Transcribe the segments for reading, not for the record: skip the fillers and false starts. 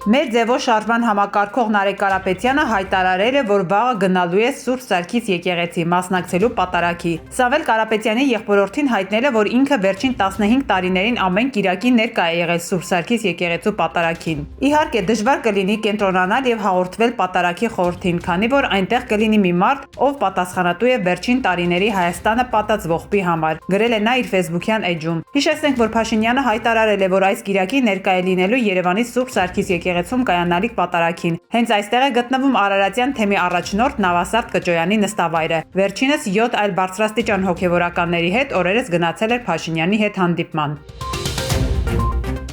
Մեր ձևով շարժման համակարգող Նարեկ Կարապետյանը հայտարարել է, որ վաղը գնալու է Սուրբ Սարգիս եկեղեցի մասնակցելու պատարագի։ Սամվել Կարապետյանի եղբորորդին հայտնել է, որ ինքը վերջին 15 տարիներին ամեն կիրակի ներկա է եղել Սուրբ Սարգիս եկեղեցու պատարագին։ Իհարկե, դժվար կլինի կենտրոնանալ եւ հաղորդվել պատարագի խորհրդին, քանի որ այնտեղ կլինի մի մարդ, ով պատասխանատու է վերջին տարիների Հայաստանը պատած ողբի համար, գրել է նա իր Facebook-յան էջում։ Հիշեցնենք, որ Փաշինյանը հայտարարել է, որ այս կիրակի ներկա է լինելու Երևանի Սուրբ Սարգիս եկեղեցում կայանալիք պատարագին։ Հենց այստեղ է գտնվում Արարատյան թեմի առաջնորդ Նավասարդ Կճոյանի նստավայրը։ Վերջինս 7 այլ բարձրաստիճան հոգևորականների հետ օրերս գնացել էր Փաշինյանի հետ հանդիպման։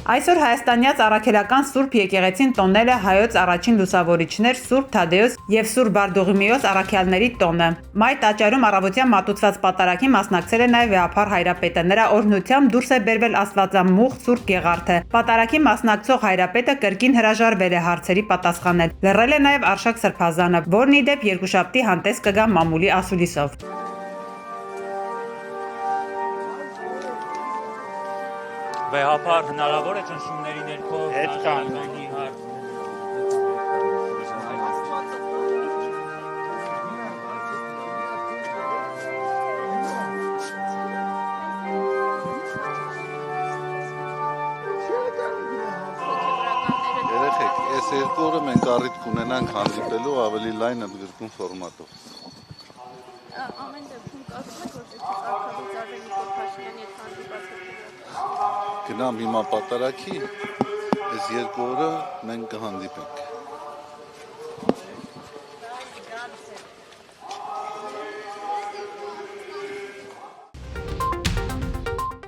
Այսօր հայաստանյաց առաքելական Սուրբ եկեղեցին տոնել է հայոց առաջին լուսավորիչներ Սուրբ Թադեոս եւ Սուրբ Բարդուղիմեոս առաքյալների տոնը։ Մայ տաճարում առավոտյան մատուցված պատարագին մասնակցել է նաեւ Վեհափար Հայրապետը։ Նրա օրհնությամբ դուրս է բերվել Աստվածամուխ Սուրբ Գեղարդը։ Պատարագին մասնակցող Հայրապետը կրկին հրաժարվել է հարցերի պատասխանել։ Լռել է նաեւ Արշակ Սրբազանը, որն ի դեպ երկուշաբթի հանդես կգա մամուլի ասուլիսով։ Վեհափար հնարավոր է ճնշումների ներքո Երեխեք, այս երկու օրը մենք առիթ կունենանք հանդիպելու ավելի լայն ընդգրկուն ֆորմատով։ Ամեն դեպքում կազմեք, որտեղ Արքադի Նիկոլ Փաշինյանի հետ հանդիպած եք։ Գնամ հիմա պատարագի, այս երկու օրը մենք կհանդիպենք։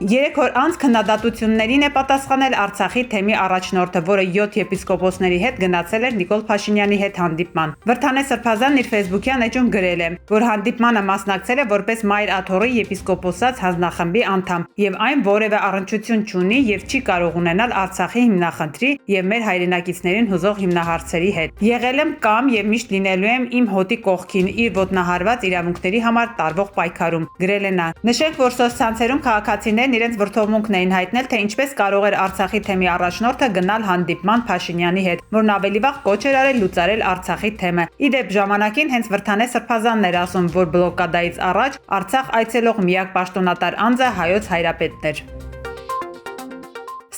Երեք օր անց քննադատություններին է պատասխանել Արցախի թեմի առաջնորդը, որը 7 եպիսկոպոսների հետ գնացել էր Նիկոլ Փաշինյանի հետ հանդիպման։ Վրթանե Սրբազանն իր Facebook-յան էջում գրել է, որ հանդիպմանը մասնակցել է որպես Մայր Աթոռի եպիսկոպոսած հանձնախմբի անդամ, եւ այն որևէ առնչություն չունի եւ չի կարող ունենալ Արցախի հիմնախնդրի եւ մեր հայրենակիցներին հուզող հիմնահարցերի հետ։ Եղել եմ կամ եւ միշտ լինելու եմ իմ հոտի կողքին իր ոտնահարված իրավունքների համար տարվող պայքարում, գրել է նա։ Նշենք, որ սոցցանցերում քաղաքացիներն իրենց վրթովմունքն էին հայտնել, թե ինչպես կարող էր Արցախի թեմի առաջնորդը գնալ հանդիպման Փաշինյանի հետ, որն ավելի վաղ կոչ էր արել լուծարել Արցախի թեմը։ Ի դեպ, ժամանակին հենց Վրթանե Սրբազանն էր ասում, որ բլոկադայից առաջ Արցախ այցելող միակ պաշտոնատար անձը հայոց Հայրապետն էր։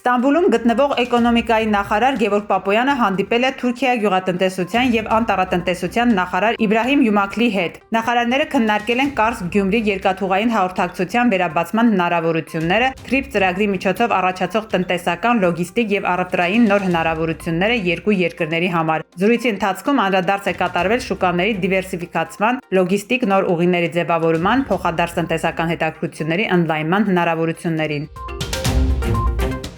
Ստամբուլում գտնվող էկոնոմիկայի նախարար Գևորգ Պապոյանը հանդիպել է Թուրքիա գյուղատնտեսության եւ անտառատնտեսության նախարար Իբրահիմ Յումակլի հետ։ Նախարարները քննարկել են Կարս-Գյումրի երկաթուղային հաղորդակցության վերաբացման հնարավորությունները, TRIP ծրագրի միջոցով առաջացող տնտեսական, լոգիստիկ եւ առևտրային նոր հնարավորությունները երկու երկրների համար։ Զրույցի ընթացքում անդրադարձ է կատարվել շուկաների դիվերսիֆիկացման, լոգիստիկ նոր ուղիների ձևավորման, փոխադարձ տնտեսական հետաքրքրությունների ընդլայնման հնարավորություններին։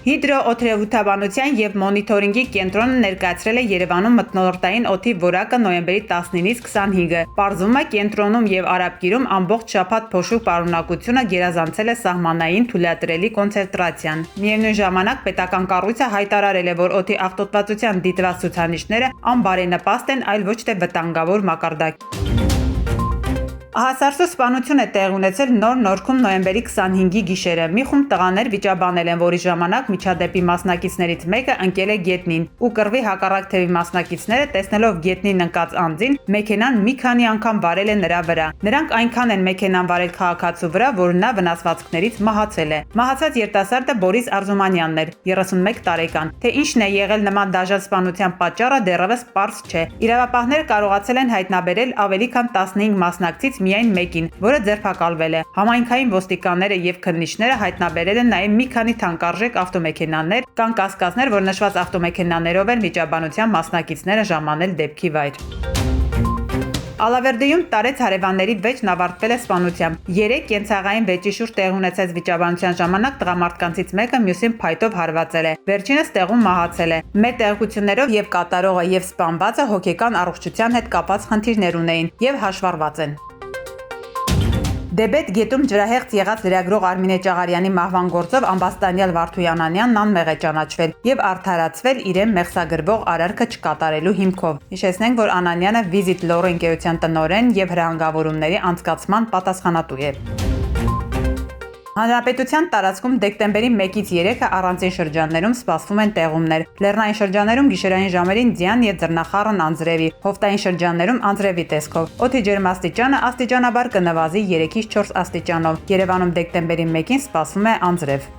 Հիդրոօթերոթաբանության եւ մոնիթորինգի կենտրոնը ներկայացրել է Երևանում մթնոլորտային օդի որակը նոյեմբերի 19-ից 25-ը։ Պարզվում է կենտրոնում եւ Արաբկիրում ամբողջ շաբաթ փոշու պարունակությունը գերազանցել է սահմանային թույլատրելի կոնցենտրացիան։ Միևնույն ժամանակ պետական կառույցը հայտարարել է, որ օդի աղտոտվածության դիտված ցուցանիշները անբարենպաստ են, այլ ոչ թե վտանգավոր մակարդակի։ Ահասարսու սպանություն է տեղի ունեցել Նոր Նորքում նոյեմբերի 25-ի գիշերը։ Մի խումբ տղաներ վիճաբանել են, որի ժամանակ միջադեպի մասնակիցներից մեկը ընկել է գետնին, ու կռվի հակառակ թևի մասնակիցները, տեսնելով գետնին ընկած անձին, մեքենան մի քանի անգամ վարել է նրա վրա։ Նրանք այնքան են մեքենան վարել քաղաքացու վրա, որ նա վնասվածքներից մահացել է։ Մահացած երիտասարդը Բորիս Արզումանյանն էր, 31 տարեկան։ Թե ինչն է եղել նման դաժան սպանության պատճառը դեռևս պարզ չէ։ Իրավապահները կարողացել են հայտնաբերել ավելի քան 15 մասնակցից միայն մեկին, որը ձերբակալվել է։ Համայնքային ոստիկանները եւ քննիչները հայտնաբերել են նաեւ մի քանի թանկարժեք ավտոմեքենաներ, կան կասկածներ, որ նշված ավտոմեքենաներով են վիճաբանության մասնակիցները ժամանել դեպքի վայր։ Ալավերդիում տարեց հարևանների վեճն ավարտվել է սպանությամբ։ 3 կենցաղային վեճի շուրջ տեղի ունեցած վիճաբանության ժամանակ տղամարդկանցից մեկը մյուսին փայտով հարվածել է։ Վերջինս տեղում մահացել է։ Մեր տեղեկություններով եւ կատարողը եւ սպանվածը հոգեկան առողջության հետ կապված խնդիրներ ունեին եւ հաշվառված են։ Դեբետ գետում ջրահեղձ եղած լրագրող Արմինե Ճաղարյանի մահվան գործով ամբաստանյալ Վարդուհյան Անյանն անմեղ է ճանաչվել եւ արդարացվել իրեն մեղսագրվող արարքը չկատարելու հիմքով։ Հիշեցնենք, որ Անանյանը Visit Lore ընկերության տնօրեն եւ հրահանգավորումների անցկացման պատասխանատու է։ Հանրապետության տարածքում դեկտեմբերի 1-ից 3-ը առանձին շրջաններում սպասվում են տեղումներ։ Լեռնային շրջաններում գիշերային ժամերին ձյան եւ ձեռնախառն անձրևի, հովտային շրջաններում անձրևի տեսքով։ Օդի ջերմաստիճանը աստիճանաբար կնվազի 3-ից 4 աստիճանով։ Երևանում դեկտեմբերի 1-ին սպասվում է անձրև։